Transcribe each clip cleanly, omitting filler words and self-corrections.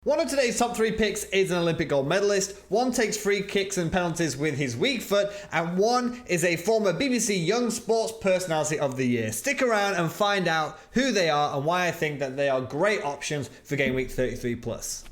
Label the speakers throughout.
Speaker 1: One of today's top 3 picks is an Olympic gold medalist, one takes free kicks and penalties with his weak foot, and one is a former BBC Young Sports Personality of the Year. Stick around and find out who they are and why I think that they are great options for Game Week 33 plus.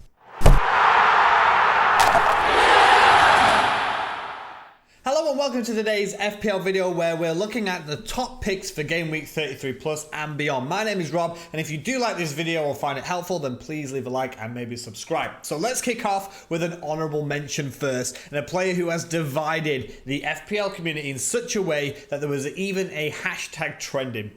Speaker 1: Hello and welcome to today's FPL video where we're looking at the top picks for Game Week 33 plus and beyond. My name is Rob, and if you do like this video or find it helpful, then please leave a like and maybe subscribe. So let's kick off with an honorable mention first, and a player who has divided the FPL community in such a way that there was even a hashtag trending.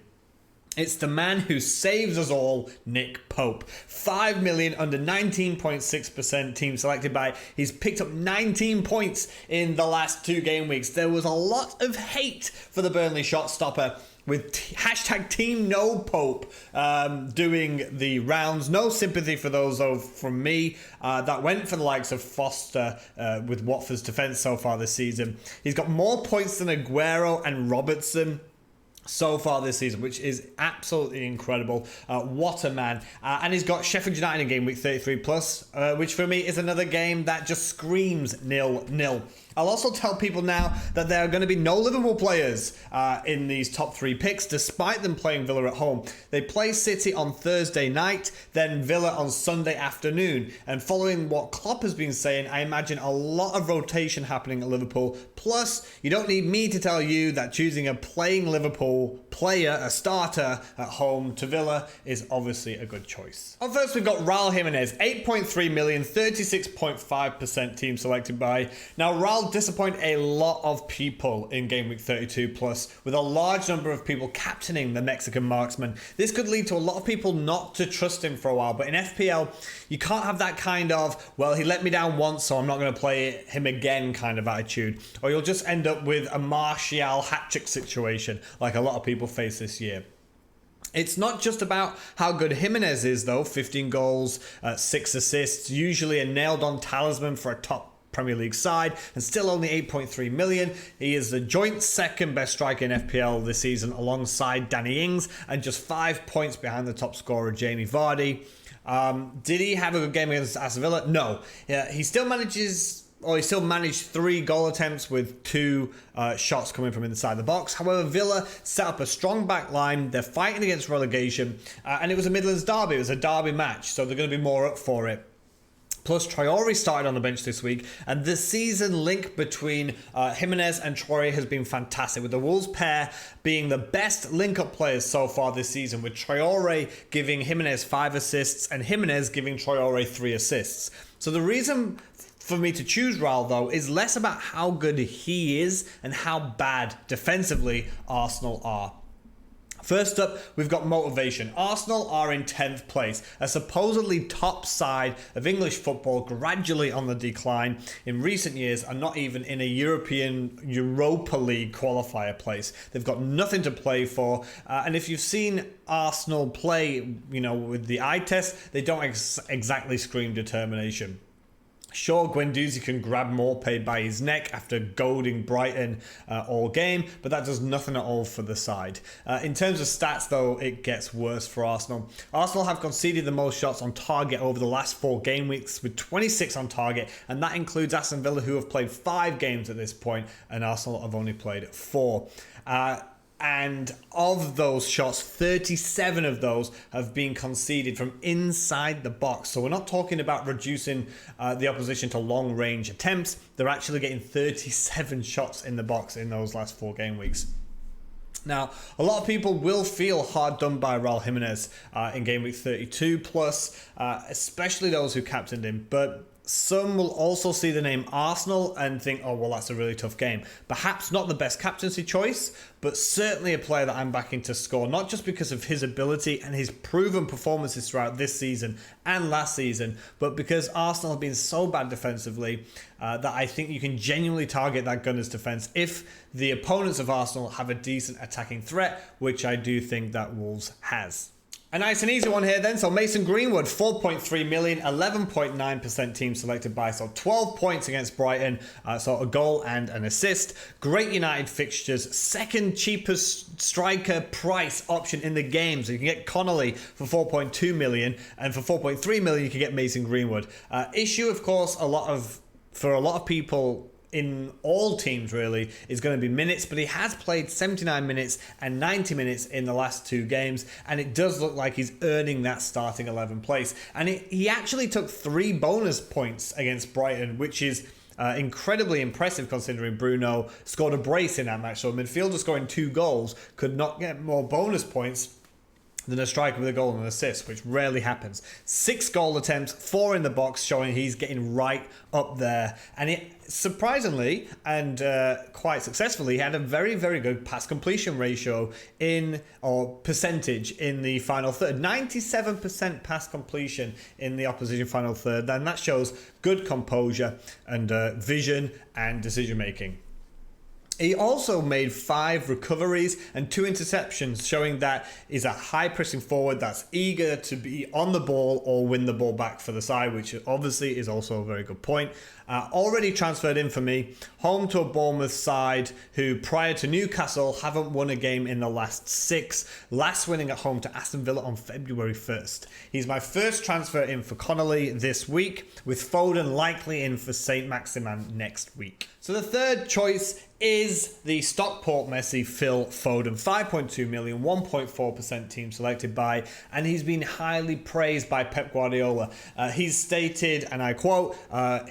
Speaker 1: It's the man who saves us all, Nick Pope. 5 million under 19.6% team selected by. He's picked up 19 points in the last 2 game weeks. There was a lot of hate for the Burnley shot stopper, with hashtag Team No Pope doing the rounds. No sympathy for those, though, from me. That went for the likes of Foster with Watford's defence so far this season. He's got more points than Aguero and Robertson so far this season, which is absolutely incredible. What a man. And he's got Sheffield United in Game Week 33 plus, which for me is another game that just screams 0-0. I'll also tell people now that there are going to be no Liverpool players in these top 3 picks, despite them playing Villa at home. They play City on Thursday night, then Villa on Sunday afternoon. And following what Klopp has been saying, I imagine a lot of rotation happening at Liverpool. Plus, you don't need me to tell you that choosing a playing Liverpool player, a starter, at home to Villa is obviously a good choice. Up first, we've got Raul Jimenez, 8.3 million, 36.5% team selected by. Now, Raul disappoint a lot of people in Game Week 32 plus, with a large number of people captaining the Mexican marksman. This could lead to a lot of people not to trust him for a while, but in FPL, you can't have that kind of, well, he let me down once, so I'm not going to play him again kind of attitude. Or you'll just end up with a Martial hat-trick situation, like a lot of people face this year. It's not just about how good Jimenez is, though. 15 goals, 6 assists, usually a nailed-on talisman for a top Premier League side, and still only 8.3 million. He is the joint second best striker in FPL this season alongside Danny Ings, and just 5 points behind the top scorer Jamie Vardy. Did he have a good game against Aston Villa? No. He still managed 3 goal attempts with 2 shots coming from inside the box. However, Villa set up a strong back line. They're fighting against relegation, and it was a Midlands derby. It was a derby match, so they're going to be more up for it. Plus, Traore started on the bench this week, and the season link between Jimenez and Traore has been fantastic, with the Wolves pair being the best link-up players so far this season, with Traore giving Jimenez 5 assists and Jimenez giving Traore 3 assists. So the reason for me to choose Raul, though, is less about how good he is and how bad defensively Arsenal are. First up, we've got motivation. Arsenal are in 10th place, a supposedly top side of English football, gradually on the decline in recent years, and not even in a Europa League qualifier place. They've got nothing to play for, and if you've seen Arsenal play, with the eye test, they don't exactly scream determination. Sure, Guendouzi can grab Maupay by his neck after goading Brighton all game, but that does nothing at all for the side. In terms of stats, though, it gets worse for Arsenal. Arsenal have conceded the most shots on target over the last 4 game weeks, with 26 on target, and that includes Aston Villa, who have played 5 games at this point, and Arsenal have only played 4. And of those shots, 37 of those have been conceded from inside the box. So we're not talking about reducing the opposition to long-range attempts. They're actually getting 37 shots in the box in those last 4 game weeks. Now, a lot of people will feel hard done by Raul Jimenez in Game Week 32 plus, especially those who captained him. But some will also see the name Arsenal and think, oh, well, that's a really tough game. Perhaps not the best captaincy choice, but certainly a player that I'm backing to score, not just because of his ability and his proven performances throughout this season and last season, but because Arsenal have been so bad defensively that I think you can genuinely target that Gunners defence if the opponents of Arsenal have a decent attacking threat, which I do think that Wolves has. A nice and easy one here then. So Mason Greenwood, 4.3 million, 11.9% team selected by. So 12 points against Brighton. So a goal and an assist. Great United fixtures. Second cheapest striker price option in the game. So you can get Connolly for 4.2 million. And for 4.3 million, you can get Mason Greenwood. Issue, of course, for a lot of people in all teams really is going to be minutes, but he has played 79 minutes and 90 minutes in the last two games, and it does look like he's earning that starting 11 place. And he actually took 3 bonus points against Brighton, which is incredibly impressive considering Bruno scored a brace in that match. So a midfielder scoring 2 goals could not get more bonus points than a striker with a goal and an assist, which rarely happens. 6 goal attempts, 4 in the box, showing he's getting right up there. And it surprisingly and quite successfully had a very, very good pass completion ratio percentage in the final third. 97% pass completion in the opposition final third. And that shows good composure and vision and decision making. He also made 5 recoveries and 2 interceptions, showing that he's a high-pressing forward that's eager to be on the ball or win the ball back for the side, which obviously is also a very good point. Already transferred in for me, home to a Bournemouth side who, prior to Newcastle, haven't won a game in the last 6, last winning at home to Aston Villa on February 1st. He's my first transfer in for Connolly this week, with Foden likely in for St. Maximin next week. So the third choice is the Stockport Messi Phil Foden. 5.2 million, 1.4% team selected by, and he's been highly praised by Pep Guardiola. He's stated, and I quote,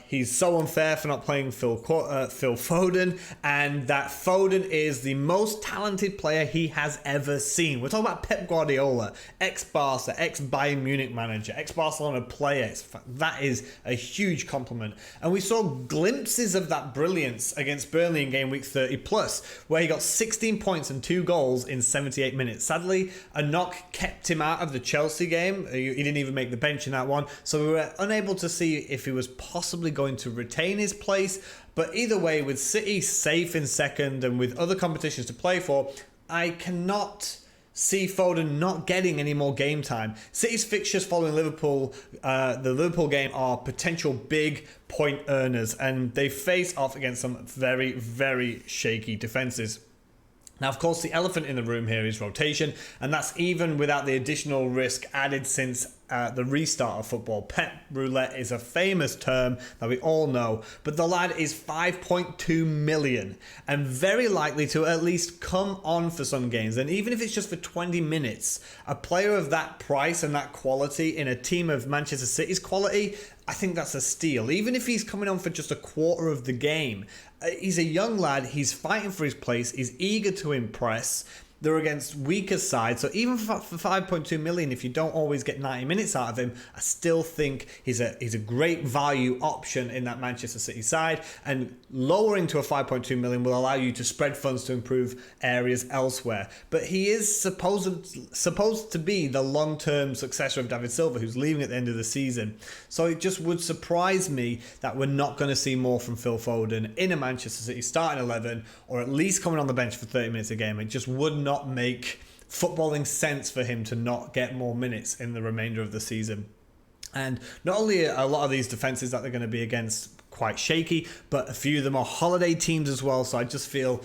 Speaker 1: he's so unfair for not playing Phil Foden, and that Foden is the most talented player he has ever seen. We're talking about Pep Guardiola, ex-Barca, ex-Bayern Munich manager, ex-Barcelona player. That is a huge compliment. And we saw glimpses of that brilliance against Burnley in Gameweek 30 plus, where he got 16 points and 2 goals in 78 minutes. Sadly, a knock kept him out of the Chelsea game. He didn't even make the bench in that one, so we were unable to see if he was possibly going to retain his place. But either way, with City safe in second and with other competitions to play for, I cannot see Foden not getting any more game time. City's fixtures following Liverpool, the Liverpool game, are potential big point earners, and they face off against some very, very shaky defenses. Now, of course, the elephant in the room here is rotation, and that's even without the additional risk added since the restart of football. Pep roulette is a famous term that we all know, but the lad is 5.2 million and very likely to at least come on for some games. And even if it's just for 20 minutes, a player of that price and that quality in a team of Manchester City's quality, I think that's a steal. Even if he's coming on for just a quarter of the game, he's a young lad, he's fighting for his place, he's eager to impress. They're against weaker sides, so even for 5.2 million, if you don't always get 90 minutes out of him, I still think he's a great value option in that Manchester City side. And lowering to a 5.2 million will allow you to spread funds to improve areas elsewhere. But he is supposed to be the long-term successor of David Silva, who's leaving at the end of the season. So it just would surprise me that we're not going to see more from Phil Foden in a Manchester City starting 11, or at least coming on the bench for 30 minutes a game. It just would not make footballing sense for him to not get more minutes in the remainder of the season. And not only are a lot of these defenses that they're going to be against quite shaky, but a few of them are holiday teams as well. So I just feel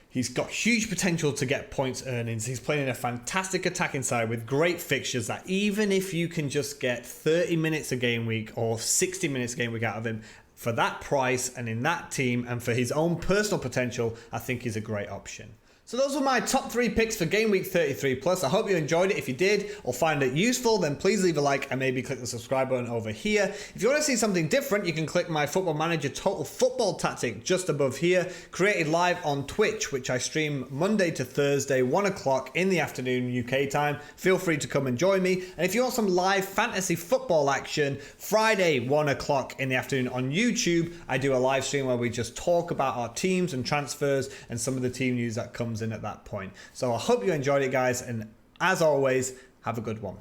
Speaker 1: he's got huge potential to get points earnings. He's playing in a fantastic attacking side with great fixtures that even if you can just get 30 minutes a game week or 60 minutes a game week out of him, for that price and in that team and for his own personal potential, I think he's a great option. So those were my top 3 picks for Game Week 33 plus. I hope you enjoyed it. If you did or find it useful, then please leave a like and maybe click the subscribe button over here. If you want to see something different, you can click my Football Manager Total Football Tactic just above here, created live on Twitch, which I stream Monday to Thursday, 1 o'clock in the afternoon UK time. Feel free to come and join me. And if you want some live fantasy football action, Friday, 1 o'clock in the afternoon on YouTube, I do a live stream where we just talk about our teams and transfers and some of the team news that comes in at that point. So I hope you enjoyed it, guys, and as always, have a good one.